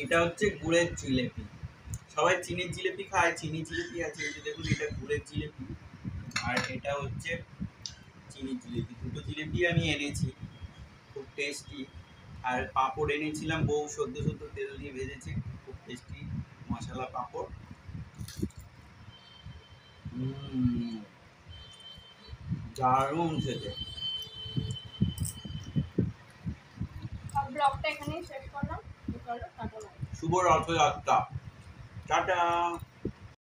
এটা হচ্ছে গুড়ের জিলেপি। সবাই চিনির জিলেপি খায়, চিনি জিলেপি আছে, এই যে দেখুন এটা গুড়ের জিলেপি আর এটা হচ্ছে চিনির জিলেপি। দুটো জিলেপি আমি এনেছি, খুব টেস্টি। আর পাঁপড় এনেছিলাম, বউ সদ্য সদ্য তেল দিয়ে ভেজেছে, খুব টেস্টি মশলা পাঁপড়। দারুণ খেতে। ব্লগটা এখানেই শেষ করলাম। চলো টাটা। শুভ রথযাত্রা, টাটা।